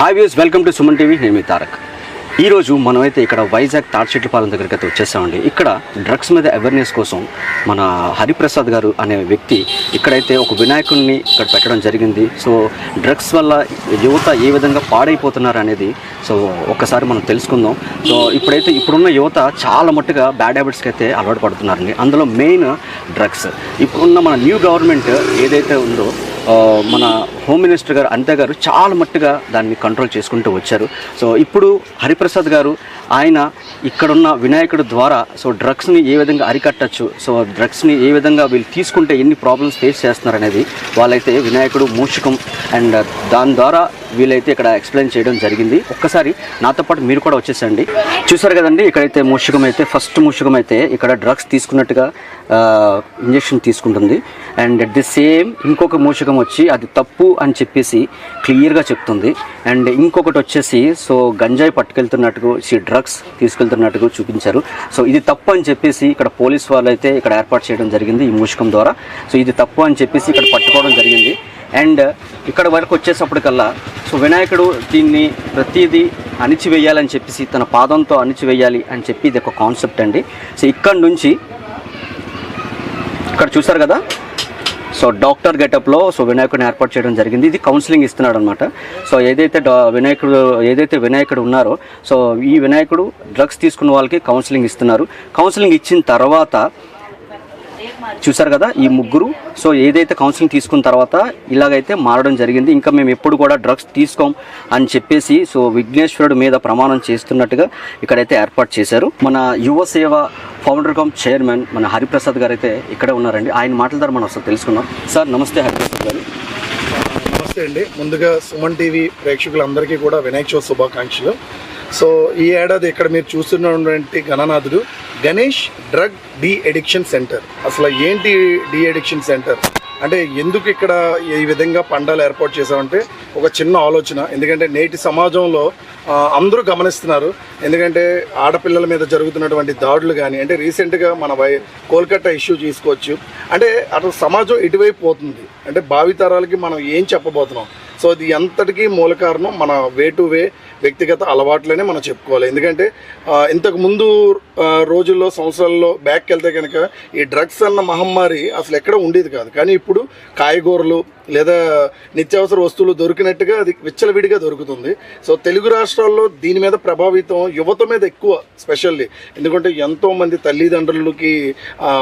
Hi views, welcome to Suman TV. నేను మీ తారక్. ఈరోజు మనమైతే ఇక్కడ వైజాగ్ తాడిచెట్లపాలెం దగ్గరికి అయితే వచ్చేసామండి. ఇక్కడ డ్రగ్స్ మీద అవేర్నెస్ కోసం మన హరిప్రసాద్ గారు అనే వ్యక్తి ఇక్కడైతే ఒక వినాయకుడిని ఇక్కడ పెట్టడం జరిగింది. సో డ్రగ్స్ వల్ల యువత ఏ విధంగా పాడైపోతున్నారు అనేది ఒక్కసారి మనం తెలుసుకుందాం. సో ఇప్పుడున్న యువత చాలా మట్టుగా బ్యాడ్ హ్యాబిట్స్కి అయితే అలవాటు పడుతున్నారండి. అందులో మెయిన్ డ్రగ్స్. ఇప్పుడున్న మన న్యూ గవర్నమెంట్ ఏదైతే ఉందో మన హోమ్ మినిస్టర్ గారు అనిత గారు చాలా మట్టుగా దాన్ని కంట్రోల్ చేసుకుంటూ వచ్చారు. సో ఇప్పుడు హరిప్రసాద్ గారు ఆయన ఇక్కడున్న వినాయకుడి ద్వారా డ్రగ్స్ని ఏ విధంగా అరికట్టచ్చు, డ్రగ్స్ని ఏ విధంగా వీళ్ళు తీసుకుంటే ఎన్ని ప్రాబ్లమ్స్ ఫేస్ చేస్తున్నారు అనేది వాళ్ళైతే వినాయకుడు మూషికం అండ్ దాని ద్వారా వీళ్ళైతే ఇక్కడ ఎక్స్ప్లెయిన్ చేయడం జరిగింది. ఒక్కసారి నాతో పాటు మీరు కూడా వచ్చేసండి. చూసారు కదండి, ఇక్కడైతే ఫస్ట్ మూషికం అయితే ఇక్కడ డ్రగ్స్ తీసుకున్నట్టుగా ఇంజెక్షన్ తీసుకుంటుంది. అండ్ అట్ ది సేమ్ ఇంకొక మూషికం వచ్చి అది తప్పు అని చెప్పేసి క్లియర్గా చెప్తుంది. అండ్ ఇంకొకటి వచ్చేసి గంజాయి పట్టుకెళ్తున్నట్టుగా డ్రగ్స్ తీసుకెళ్తున్నట్టుగా చూపించారు. ఇది తప్పు అని చెప్పేసి ఇక్కడ పోలీస్ వాళ్ళు అయితే ఇక్కడ ఏర్పాటు చేయడం జరిగింది ఈ మూషికం ద్వారా. ఇది తప్పు అని చెప్పేసి ఇక్కడ పట్టుకోవడం జరిగింది. అండ్ ఇక్కడ వరకు వచ్చేసప్పటికల్లా వినాయకుడు దీన్ని ప్రతిదీ అణిచివేయాలని చెప్పేసి తన పాదంతో అణిచివేయాలి అని చెప్పి ఇది ఒక కాన్సెప్ట్ అండి. ఇక్కడ నుంచి ఇక్కడ చూసారు కదా, డాక్టర్ గెటప్లో వినాయకుడిని ఏర్పాటు చేయడం జరిగింది. ఇది కౌన్సిలింగ్ ఇస్తున్నాడు అనమాట. ఏదైతే వినాయకుడు ఉన్నారో ఈ వినాయకుడు డ్రగ్స్ తీసుకున్న వాళ్ళకి కౌన్సిలింగ్ ఇస్తున్నారు. కౌన్సిలింగ్ ఇచ్చిన తర్వాత చూసారు కదా ఈ ముగ్గురు ఏదైతే కౌన్సిలింగ్ తీసుకున్న తర్వాత ఇలాగైతే మారడం జరిగింది. ఇంకా మేము ఎప్పుడు కూడా డ్రగ్స్ తీసుకోం అని చెప్పేసి విఘ్నేశ్వరుడు మీద ప్రమాణం చేస్తున్నట్టుగా ఇక్కడైతే ఏర్పాటు చేశారు. మన యువ సేవ ఫౌండర్ కమ్ చైర్మన్ మన హరిప్రసాద్ గారు అయితే ఇక్కడే ఉన్నారండి. ఆయన మాటల ద్వారా మనం అసలు తెలుసుకుందాం. సార్ నమస్తే. హరిప్రసాద్ గారు నమస్తే అండి. ముందుగా సుమన్ టీవీ ప్రేక్షకులందరికీ కూడా వినాయక చవితి శుభాకాంక్షలు. ఈ ఏడాది ఇక్కడ మీరు చూస్తున్నటువంటి గణనాథుడు Ganesh drug de-addiction centre. అసలు ఏంటి డి అడిక్షన్ సెంటర్ అంటే ఎందుకు ఇక్కడ ఈ విధంగా పండాలు ఏర్పాటు చేసామంటే ఒక చిన్న ఆలోచన. ఎందుకంటే నేటి సమాజంలో అందరూ గమనిస్తున్నారు. ఎందుకంటే ఆడపిల్లల మీద జరుగుతున్నటువంటి దాడులు కానీ, అంటే రీసెంట్గా మన కోల్కతా ఇష్యూ తీసుకోవచ్చు. అంటే అటు సమాజం ఇటువైపు పోతుంది. అంటే భావితరాలకి మనం ఏం చెప్పబోతున్నాం. ఇది అంతటికీ మూల కారణం మన వే టు వే వ్యక్తిగత అలవాట్లనే మనం చెప్పుకోవాలి. ఎందుకంటే ఇంతకు ముందు రోజుల్లో సంవత్సరాల్లో బ్యాక్ వెళ్తే కనుక ఈ డ్రగ్స్ అన్న మహమ్మారి అసలు ఎక్కడ ఉండేది కాదు. కానీ ఇప్పుడు కాయగూరలు లేదా నిత్యావసర వస్తువులు దొరికినట్టుగా అది విచ్చలవిడిగా దొరుకుతుంది. తెలుగు రాష్ట్రాల్లో దీని మీద ప్రభావితం యువత మీద ఎక్కువ స్పెషల్లీ. ఎందుకంటే ఎంతోమంది తల్లిదండ్రులకి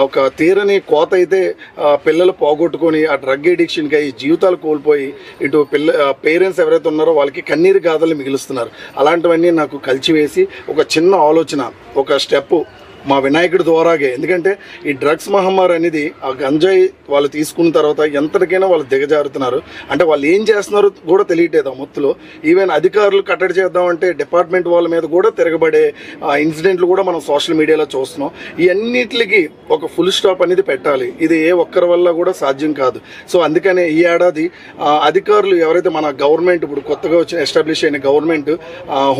ఒక తీరని కోత అయితే పిల్లలు పోగొట్టుకొని ఆ డ్రగ్ ఎడిక్షన్కి అయ్యి జీవితాలు కోల్పోయి ఇటు పేరెంట్స్ ఎవరైతే ఉన్నారో వాళ్ళకి కన్నీరు గాథలు మిగులుస్తున్నారు. అలాంటివన్నీ నాకు కలిసివేసి ఒక చిన్న ఆలోచన, ఒక స్టెప్ మా వినాయకుడి ద్వారాగే. ఎందుకంటే ఈ డ్రగ్స్ మహమ్మారి అనేది ఆ గంజాయి వాళ్ళు తీసుకున్న తర్వాత ఎంతటికైనా వాళ్ళు దిగజారుతున్నారు. అంటే వాళ్ళు ఏం చేస్తున్నారో కూడా తెలియట్లేదు ఆ మొత్తులో. ఈవెన్ అధికారులు కట్టడి చేద్దామంటే డిపార్ట్మెంట్ వాళ్ళ మీద కూడా తిరగబడే ఇన్సిడెంట్లు కూడా మనం సోషల్ మీడియాలో చూస్తున్నాం. ఈ అన్నిటికి ఒక ఫుల్ స్టాప్ అనేది పెట్టాలి. ఇది ఏ ఒక్కరి వల్ల కూడా సాధ్యం కాదు. అందుకనే ఈ ఏడాది అధికారులు ఎవరైతే మన గవర్నమెంట్ ఇప్పుడు కొత్తగా వచ్చిన ఎస్టాబ్లిష్ అయిన గవర్నమెంట్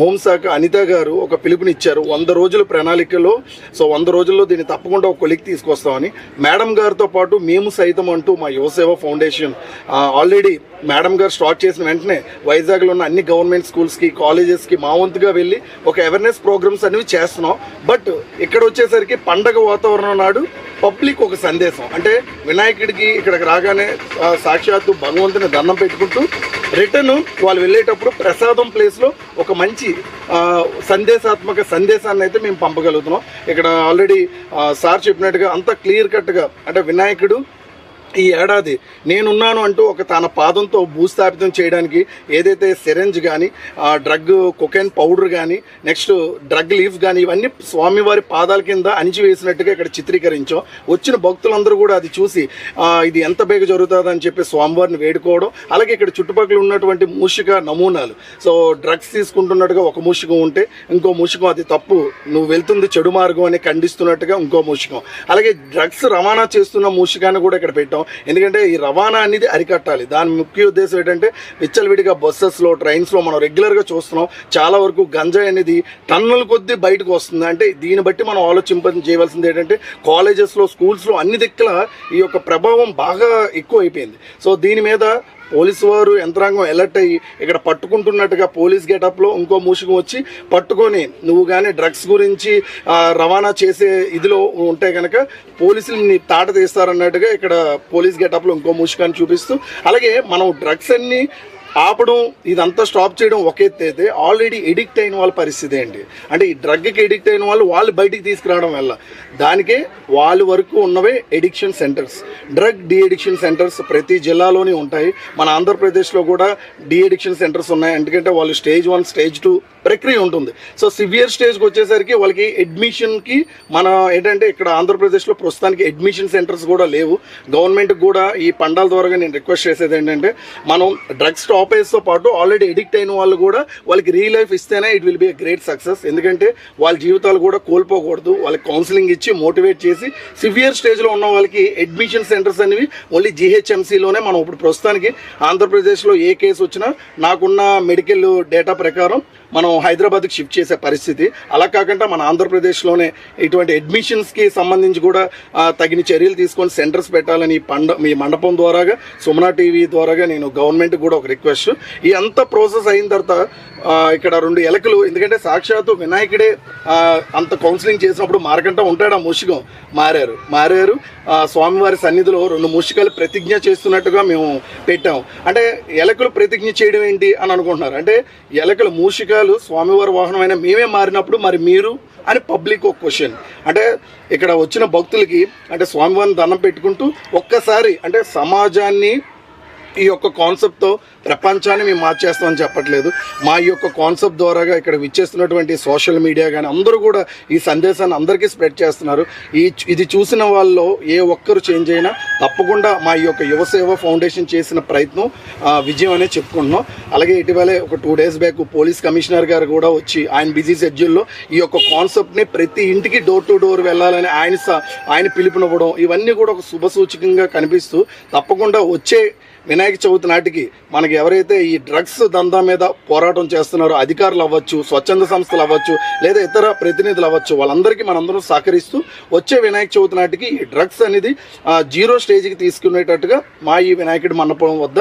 హోంశాఖ అనిత గారు ఒక పిలుపునిచ్చారు. 100 రోజుల ప్రణాళికలో 100 రోజుల్లో దీన్ని తప్పకుండా ఒక కొలిక్కి తీసుకొస్తామని మేడం గారితో పాటు మేము సైతం అంటూ మా యువసేవ ఫౌండేషన్ ఆల్రెడీ మేడం గారు స్టార్ట్ చేసిన వెంటనే వైజాగ్లో ఉన్న అన్ని గవర్నమెంట్ స్కూల్స్కి కాలేజెస్కి మా వంతుగా వెళ్ళి ఒక అవేర్నెస్ ప్రోగ్రామ్స్ అనేవి చేస్తున్నాం. బట్ ఇక్కడ వచ్చేసరికి పండగ వాతావరణం నాడు పబ్లిక్ ఒక సందేశం, అంటే వినాయకుడికి ఇక్కడికి రాగానే సాక్షాత్తు భగవంతుని దండం పెట్టుకుంటూ రిటర్న్ వాళ్ళు వెళ్ళేటప్పుడు ప్రసాదం ప్లేస్లో ఒక మంచి సందేశాత్మక సందేశాన్ని అయితే మేము పంపగలుగుతున్నాం. ఇక్కడ ఆల్రెడీ సార్ చెప్పినట్టుగా అంత క్లియర్ కట్గా అంటే వినాయకుడు ఈ ఏడాది నేనున్నాను అంటూ ఒక తన పాదంతో భూస్థాపితం చేయడానికి ఏదైతే సిరెంజ్ కానీ డ్రగ్ కొకైన్ పౌడర్ కానీ నెక్స్ట్ డ్రగ్ లీఫ్ కానీ ఇవన్నీ స్వామివారి పాదాల కింద అణిచివేసినట్టుగా ఇక్కడ చిత్రీకరించాం. వచ్చిన భక్తులందరూ కూడా అది చూసి ఇది ఎంత బేగ జరుగుతుంది అని చెప్పి స్వామివారిని వేడుకోవడం. అలాగే ఇక్కడ చుట్టుపక్కల ఉన్నటువంటి మూషిక నమూనాలు డ్రగ్స్ తీసుకుంటున్నట్టుగా ఒక మూషికం ఉంటే ఇంకో మూషికం అది తప్పు, నువ్వు వెళ్తుంది చెడు మార్గం అని ఖండిస్తున్నట్టుగా ఇంకో మూషికం. అలాగే డ్రగ్స్ రవాణా చేస్తున్న మూషికాన్ని కూడా ఇక్కడ పెట్టాం. ఎందుకంటే ఈ రవాణా అనేది అరికట్టాలి. దాని ముఖ్య ఉద్దేశం ఏంటంటే విచ్చలవిడిగా బస్సెస్లో ట్రైన్స్లో మనం రెగ్యులర్గా చూస్తున్నాం. చాలా వరకు గంజాయి అనేది టన్నుల కొద్దీ బయటకు వస్తుంది. అంటే దీన్ని బట్టి మనం చేయవలసింది ఏంటంటే కాలేజెస్లో స్కూల్స్లో అన్ని దిక్కుల ఈ యొక్క ప్రభావం బాగా ఎక్కువ అయిపోయింది. దీని మీద పోలీసు వారు యంత్రాంగం అలర్ట్ అయ్యి ఇక్కడ పట్టుకుంటున్నట్టుగా పోలీస్ గెటప్లో ఇంకో మూషికం వచ్చి పట్టుకొని నువ్వు కానీ డ్రగ్స్ గురించి రవాణా చేసే ఇదిలో ఉంటే కనుక పోలీసులు తాట తీస్తారన్నట్టుగా ఇక్కడ పోలీస్ గెటప్లో ఇంకో మూషికాన్ని చూపిస్తూ, అలాగే మనం డ్రగ్స్ అన్ని ఆపడం ఇదంతా స్టాప్ చేయడం ఒక ఎత్తు అయితే ఆల్రెడీ ఎడిక్ట్ అయిన వాళ్ళ పరిస్థితి ఏంటి అంటే ఈ డ్రగ్కి ఎడిక్ట్ అయిన వాళ్ళు బయటికి తీసుకురావడం వల్ల దానికే వాళ్ళ వరకు ఉన్నవే addiction centres, drug de addiction centres ప్రతి జిల్లాలోనే ఉంటాయి. మన ఆంధ్రప్రదేశ్లో కూడా డి అడిక్షన్ సెంటర్స్ ఉన్నాయి. ఎందుకంటే వాళ్ళు స్టేజ్ 1 స్టేజ్ 2 ప్రక్రియ ఉంటుంది. సో సివియర్ స్టేజ్కి వచ్చేసరికి వాళ్ళకి అడ్మిషన్కి మన ఏంటంటే ఇక్కడ ఆంధ్రప్రదేశ్లో ప్రస్తుతానికి అడ్మిషన్ సెంటర్స్ కూడా లేవు. గవర్నమెంట్కి కూడా ఈ పండాల ద్వారా నేను రిక్వెస్ట్ చేసేది ఏంటంటే మనం డ్రగ్స్ స్టాపేజ్తో పాటు ఆల్రెడీ ఎడిక్ట్ అయిన వాళ్ళు కూడా వాళ్ళకి రీ లైఫ్ ఇస్తేనే it will be a great success. ఎందుకంటే వాళ్ళ జీవితాలు కూడా కోల్పోకూడదు. వాళ్ళకి కౌన్సిలింగ్ ఇచ్చి మోటివేట్ చేసి సివియర్ స్టేజ్లో ఉన్న వాళ్ళకి అడ్మిషన్ సెంటర్స్ అనేవి ఓన్లీ జీహెచ్ఎంసీలోనే మనం ఇప్పుడు ప్రస్తుతానికి ఆంధ్రప్రదేశ్లో ఏ కేసు వచ్చినా నాకున్న మెడికల్ డేటా ప్రకారం మనం హైదరాబాద్కి షిఫ్ట్ చేసే పరిస్థితి. అలా కాకుండా మన ఆంధ్రప్రదేశ్లోనే ఇటువంటి అడ్మిషన్స్కి సంబంధించి కూడా తగిన చర్యలు తీసుకొని సెంటర్స్ పెట్టాలని మీ మండపం ద్వారాగా సుమనా టీవీ ద్వారాగా నేను గవర్నమెంట్కి కూడా ఒక రిక్వెస్ట్. ఈ అంత ప్రాసెస్ అయిన తర్వాత ఇక్కడ 2 ఎలకలు, ఎందుకంటే సాక్షాత్తు వినాయకుడే అంత కౌన్సిలింగ్ చేసినప్పుడు మారకంట ఉంటాడు ఆ మూషికం, మారారు స్వామివారి సన్నిధిలో 2 మూషికాలు ప్రతిజ్ఞ చేస్తున్నట్టుగా మేము పెట్టాము. అంటే ఎలకలు ప్రతిజ్ఞ చేయడం ఏంటి అని అనుకుంటున్నారు. అంటే ఎలకలు మూషికాలు స్వామివారి వాహనమైన మేమే మారినప్పుడు మరి మీరు అని పబ్లిక్ ఒక క్వశ్చన్. అంటే ఇక్కడ వచ్చిన భక్తులకి అంటే స్వామివారిని దండం పెట్టుకుంటూ ఒక్కసారి అంటే సమాజాన్ని ఈ యొక్క కాన్సెప్ట్తో ప్రపంచాన్ని మేము మార్చేస్తామని చెప్పట్లేదు. మా ఈ యొక్క కాన్సెప్ట్ ద్వారాగా ఇక్కడ విచ్చేస్తున్నటువంటి సోషల్ మీడియా కానీ అందరూ కూడా ఈ సందేశాన్ని అందరికీ స్ప్రెడ్ చేస్తున్నారు. ఇది చూసిన వాళ్ళలో ఏ ఒక్కరు చేంజ్ అయినా తప్పకుండా మా ఈ యొక్క యువసేవ ఫౌండేషన్ చేసిన ప్రయత్నం విజయం అనేది చెప్పుకుంటున్నాం. అలాగే ఇటీవలే ఒక 2 days బ్యాక్ పోలీస్ కమిషనర్ గారు కూడా వచ్చి ఆయన బిజీ షెడ్యూల్లో ఈ యొక్క కాన్సెప్ట్ని ప్రతి ఇంటికి డోర్ టు డోర్ వెళ్ళాలని ఆయన పిలుపునివ్వడం ఇవన్నీ కూడా ఒక శుభ సూచకంగా కనిపిస్తూ తప్పకుండా వచ్చే వినాయక చవితి నాటికి మనకి ఎవరైతే ఈ డ్రగ్స్ దందా మీద పోరాటం చేస్తున్నారో అధికారులు అవ్వచ్చు, స్వచ్ఛంద సంస్థలు అవ్వచ్చు, లేదా ఇతర ప్రతినిధులు అవ్వచ్చు, వాళ్ళందరికీ మనందరం సహకరిస్తూ వచ్చే వినాయక చవితి నాటికి ఈ డ్రగ్స్ అనేది 0 స్టేజ్కి తీసుకునేటట్టుగా మా ఈ వినాయకుడి మండపం వద్ద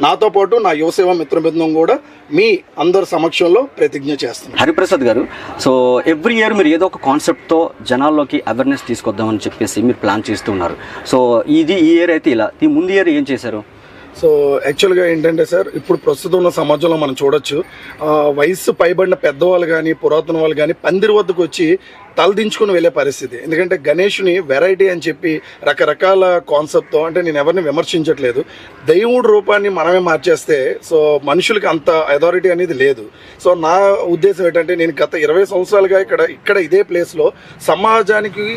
నాతో పాటు నా యువసేవ మిత్రబృందం కూడా మీ అందరి సమక్షంలో ప్రతిజ్ఞ చేస్తున్నాను. హరిప్రసాద్ గారు, సో ఎవ్రీ ఇయర్ మీరు ఏదో ఒక కాన్సెప్ట్తో జనాల్లోకి అవేర్నెస్ తీసుకొద్దామని చెప్పేసి మీరు ప్లాన్ చేస్తున్నారు. సో ఈ ఇయర్ అయితే ఇలా, ఈ ముందు ఇయర్ ఏం చేశారు? సో యాక్చువల్గా ఏంటంటే సార్, ఇప్పుడు ప్రస్తుతం ఉన్న సమాజంలో మనం చూడొచ్చు వయస్సు పైబడిన పెద్దవాళ్ళు కానీ పురాతన వాళ్ళు కానీ పందిరి వద్దకు వచ్చి తలదించుకుని వెళ్ళే పరిస్థితి. ఎందుకంటే గణేష్ని వెరైటీ అని చెప్పి రకరకాల కాన్సెప్ట్తో, అంటే నేను ఎవరిని విమర్శించట్లేదు, దేవుడి రూపాన్ని మనమే మార్చేస్తే సో మనుషులకి అంత అథారిటీ అనేది లేదు. సో నా ఉద్దేశం ఏంటంటే నేను గత 20 సంవత్సరాలుగా ఇక్కడ ఇదే ప్లేస్లో సమాజానికి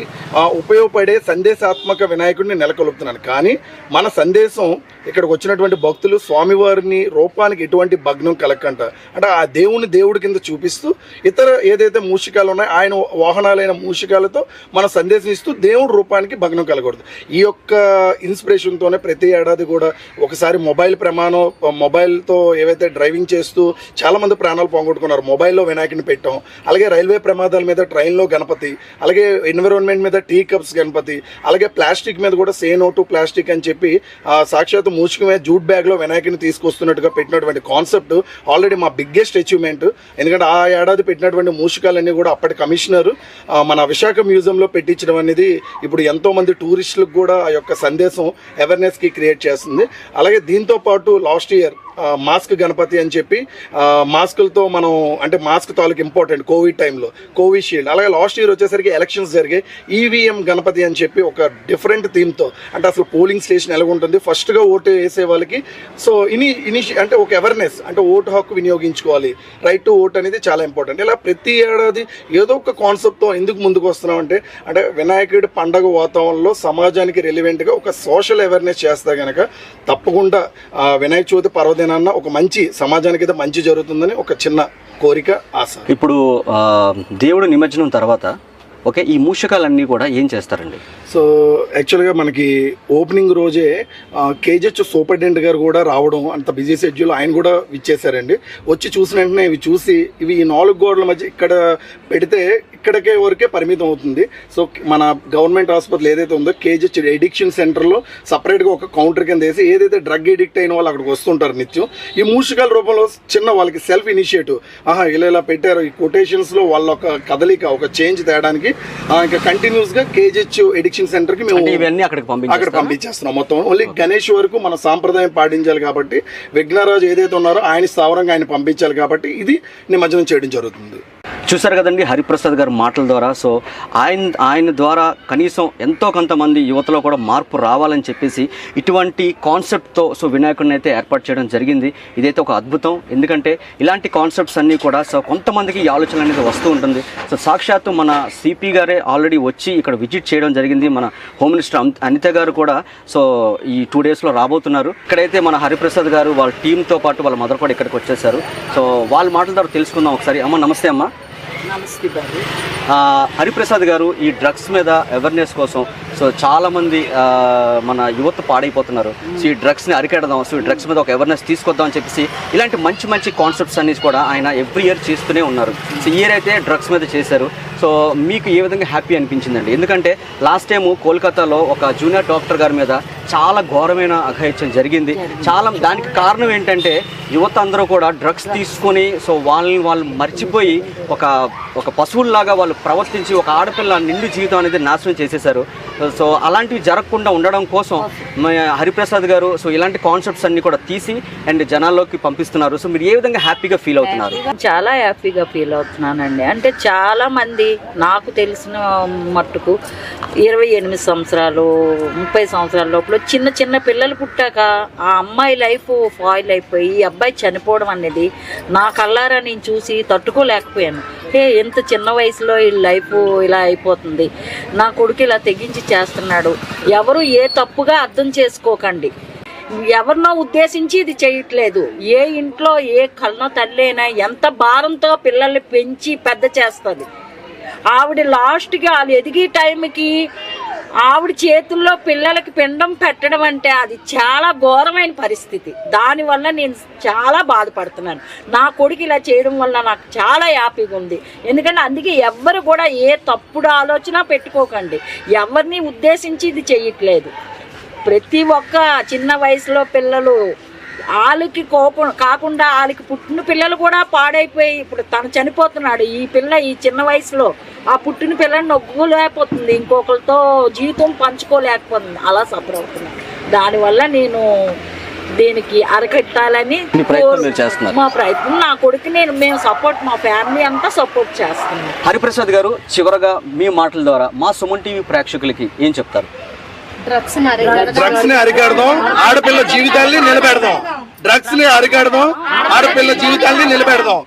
ఉపయోగపడే సందేశాత్మక వినాయకుడిని నెలకొల్పుతున్నాను. కానీ మన సందేశం ఇక్కడికి వచ్చినటువంటి భక్తులు స్వామివారిని రూపానికి ఎటువంటి భగ్నం కలగకంట, అంటే ఆ దేవుడి కింద చూపిస్తూ ఇతర ఏదైతే మూషికాలు ఉన్నాయో ఆయన వాహనాలైన మూషికాలతో మన సందేశం ఇస్తూ దేవుడి రూపానికి భగ్నం కలగకూడదు. ఈ యొక్క ఇన్స్పిరేషన్తోనే ప్రతి ఏడాది కూడా ఒకసారి మొబైల్తో ఏవైతే డ్రైవింగ్ చేస్తూ చాలామంది ప్రాణాలు పోగొట్టుకున్నారు, మొబైల్లో వినాయకుడిని పెట్టాం. అలాగే రైల్వే ప్రమాదాల మీద ట్రైన్లో గణపతి, అలాగే ఎన్విరాన్మెంట్ మీద టీ కప్స్ గణపతి, అలాగే ప్లాస్టిక్ మీద కూడా సే నో టు ప్లాస్టిక్ అని చెప్పి సాక్షాత్ మూషికమే జూట్ బ్యాగ్లో వినాయకుడిని తీసుకొస్తున్నట్టుగా పెట్టినటువంటి కాన్సెప్ట్ ఆల్రెడీ మా బిగ్గెస్ట్ అచీవ్మెంట్. ఎందుకంటే ఆ ఏడాది పెట్టినటువంటి మూషికాలన్నీ కూడా అప్పటి కమిషనర్ మన విశాఖ మ్యూజియంలో పెట్టించడం అనేది ఇప్పుడు ఎంతోమంది టూరిస్టులకు కూడా ఆ యొక్క సందేశం అవేర్నెస్కి క్రియేట్ చేస్తుంది. అలాగే దీంతో పాటు లాస్ట్ ఇయర్ మాస్క్ గణపతి అని చెప్పి మాస్కులతో మనం అంటే మాస్క్ తాలూకు ఇంపార్టెంట్ కోవిడ్ టైంలో కోవిషీల్డ్. అలాగే లాస్ట్ ఇయర్ వచ్చేసరికి ఎలక్షన్స్ జరిగాయి, ఈవీఎం గణపతి అని చెప్పి ఒక డిఫరెంట్ థీమ్తో, అంటే అసలు పోలింగ్ స్టేషన్ ఎలా ఉంటుంది, ఫస్ట్గా ఓటు వేసే వాళ్ళకి సో అంటే ఒక అవేర్నెస్, అంటే ఓటు హక్కు వినియోగించుకోవాలి, రైట్ టు ఓట్ అనేది చాలా ఇంపార్టెంట్. ఇలా ప్రతి ఏడాది ఏదో ఒక కాన్సెప్ట్తో ఎందుకు ముందుకు వస్తున్నామంటే అంటే వినాయకుడి పండగ వాతావరణంలో సమాజానికి రెలివెంట్గా ఒక సోషల్ అవేర్నెస్ చేస్తే కనుక తప్పకుండా వినాయక చవితి పర్వదినాన్న ఒక మంచి సమాజానికి అయితే మంచి జరుగుతుందని ఒక చిన్న కోరిక, ఆశ. ఇప్పుడు దేవుడు నిమజ్జనం తర్వాత ఓకే, ఈ మూషకాలన్నీ కూడా ఏం చేస్తారండి? సో యాక్చువల్గా మనకి ఓపెనింగ్ రోజే కేజెచ్ సూపరింటెండెంట్ గారు కూడా రావడం, అంత బిజీ షెడ్యూల్ ఆయన కూడా ఇచ్చేసారండి. వచ్చి చూసిన వెంటనే ఇవి చూసి ఇవి ఈ 4 గోడల మధ్య ఇక్కడ పెడితే ఇక్కడికే వరకే పరిమితం అవుతుంది. సో మన గవర్నమెంట్ హాస్పిటల్ ఏదైతే ఉందో కేజెచ్ ఎడిక్షన్ సెంటర్లో సపరేట్గా ఒక కౌంటర్ కింద వేసి ఏదైతే డ్రగ్ ఎడిక్ట్ అయిన వాళ్ళు అక్కడికి వస్తుంటారు నిత్యం, ఈ మూషికాల రూపంలో చిన్న వాళ్ళకి సెల్ఫ్ ఇనిషియేటివ్ ఇలా పెట్టారు. ఈ కొటేషన్స్లో వాళ్ళ ఒక కదలిక ఒక చేంజ్ తేయడానికి ఇంకా కంటిన్యూస్గా కేజెచ్ ఎడిక్షన్ సెంటర్కి మేము ఇవన్నీ అక్కడ పంపించేస్తున్నాం. మొత్తం ఓన్లీ గణేష్ వరకు మన సాంప్రదాయం పాటించాలి కాబట్టి, విఘ్నరాజు ఏదైతే ఉన్నారో ఆయన స్థావరంగా ఆయన పంపించాలి కాబట్టి ఇది నిమజ్జనం చేయడం జరుగుతుంది. చూసారు కదండి హరిప్రసాద్ గారి మాటల ద్వారా. సో ఆయన ద్వారా కనీసం ఎంతో కొంతమంది యువతలో కూడా మార్పు రావాలని చెప్పేసి ఇటువంటి కాన్సెప్ట్తో సో వినాయకుడిని అయితే ఏర్పాటు చేయడం జరిగింది. ఇదైతే ఒక అద్భుతం. ఎందుకంటే ఇలాంటి కాన్సెప్ట్స్ అన్నీ కూడా సో కొంతమందికి ఈ ఆలోచన అనేది వస్తూ ఉంటుంది. సో సాక్షాత్తు మన సిపి గారే ఆల్రెడీ వచ్చి ఇక్కడ విజిట్ చేయడం జరిగింది. మన హోమ్ మినిస్టర్ అనిత గారు కూడా సో ఈ 2 డేస్లో రాబోతున్నారు. ఇక్కడైతే మన హరిప్రసాద్ గారు వాళ్ళ టీంతో పాటు వాళ్ళ మదర్ కూడా ఇక్కడికి వచ్చేసారు. సో వాళ్ళ మాటల ద్వారా తెలుసుకుందాం ఒకసారి. అమ్మ నమస్తే. అమ్మ నమస్తే బాబు. హరిప్రసాద్ గారు ఈ డ్రగ్స్ మీద అవేర్నెస్ కోసం సో చాలామంది మన యువత పాడైపోతున్నారు. సో ఈ డ్రగ్స్ని అరికెడదాం, సో ఈ డ్రగ్స్ మీద ఒక అవేర్నెస్ తీసుకొద్దాం అని చెప్పేసి ఇలాంటి మంచి మంచి కాన్సెప్ట్స్ అన్ని కూడా ఆయన ఎవ్రీ ఇయర్ చేస్తూనే ఉన్నారు. సో ఈ ఇయర్ అయితే డ్రగ్స్ మీద చేశారు. సో మీకు ఏ విధంగా హ్యాపీ అనిపించిందండి? ఎందుకంటే లాస్ట్ టైము కోల్కతాలో ఒక జూనియర్ డాక్టర్ గారి మీద చాలా ఘోరమైన అఘాయిత్యం జరిగింది. దానికి కారణం ఏంటంటే యువత అందరూ కూడా డ్రగ్స్ తీసుకొని సో వాళ్ళు మర్చిపోయి ఒక పశువుల్లాగా వాళ్ళు ప్రవర్తించి ఒక ఆడపిల్ల నిండు జీవితం అనేది నాశనం చేసేశారు. సో అలాంటివి జరగకుండా ఉండడం కోసం హరిప్రసాద్ గారు సో ఇలాంటి కాన్సెప్ట్స్ అన్ని కూడా తీసి అండ్ జనాల్లోకి పంపిస్తున్నారు. సో మీరు ఏ విధంగా హ్యాపీగా ఫీల్ అవుతున్నారు? చాలా హ్యాపీగా ఫీల్ అవుతున్నానండి. అంటే చాలా మంది నాకు తెలిసిన మట్టుకు 28 సంవత్సరాలు 30 సంవత్సరాల లోపల చిన్న చిన్న పిల్లలు పుట్టాక ఆ అమ్మాయి లైఫ్ ఫాయిల్ అయిపోయి ఈ అబ్బాయి చనిపోవడం అనేది నా కళ్ళారా నేను చూసి తట్టుకోలేకపోయాను. ఎంత చిన్న వయసులో ఈ లైఫ్ ఇలా అయిపోతుంది, నా కొడుకు ఇలా తెగించి చేస్తున్నాడు. ఎవరు ఏ తప్పుగా అర్థం చేసుకోకండి. ఎవరినో ఉద్దేశించి ఇది చేయట్లేదు. ఏ ఇంట్లో ఏ కళ్ళ తల్లి అయినా ఎంత భారంతో పిల్లల్ని పెంచి పెద్ద చేస్తుంది. ఆవిడ లాస్ట్కి వాళ్ళు ఎదిగే టైంకి ఆవిడ చేతుల్లో పిల్లలకి పిండం పెట్టడం అంటే అది చాలా ఘోరమైన పరిస్థితి. దానివల్ల నేను చాలా బాధపడుతున్నాను. నా కొడుకు ఇలా చేయడం వల్ల నాకు చాలా హ్యాపీగా ఉంది. ఎందుకంటే అందుకే ఎవ్వరు కూడా ఏ తప్పుడు ఆలోచన పెట్టుకోకండి. ఎవరిని ఉద్దేశించి ఇది చేయట్లేదు. ప్రతి ఒక్క చిన్న వయసులో పిల్లలు వాళ్ళకి కోపం కాకుండా వాళ్ళకి పుట్టిన పిల్లలు కూడా పాడైపోయి ఇప్పుడు తను చనిపోతున్నాడు. ఈ పిల్ల ఈ చిన్న వయసులో ఆ పుట్టిన పిల్లని నొగ్గులేకపోతుంది, ఇంకొకరితో జీవితం పంచుకోలేకపోతుంది, అలా సఫర్ అవుతున్నాను. దానివల్ల నేను దీనికి అరకట్టాలని మా ప్రయత్నం. నా కొడుకు మేము సపోర్ట్, మా ఫ్యామిలీ అంతా సపోర్ట్ చేస్తున్నాం. హరిప్రసాద్ గారు చివరగా మీ మాటల ద్వారా మా సుమన్ టీవీ ప్రేక్షకులకి ఏం చెప్తారు? డ్రగ్స్ ని అరికడదాం, ఆడపిల్ల జీవితాల్ని నిలబెడదాం. డ్రగ్స్ ని అరికడదాం, ఆడపిల్ల జీవితాల్ని నిలబెడదాం.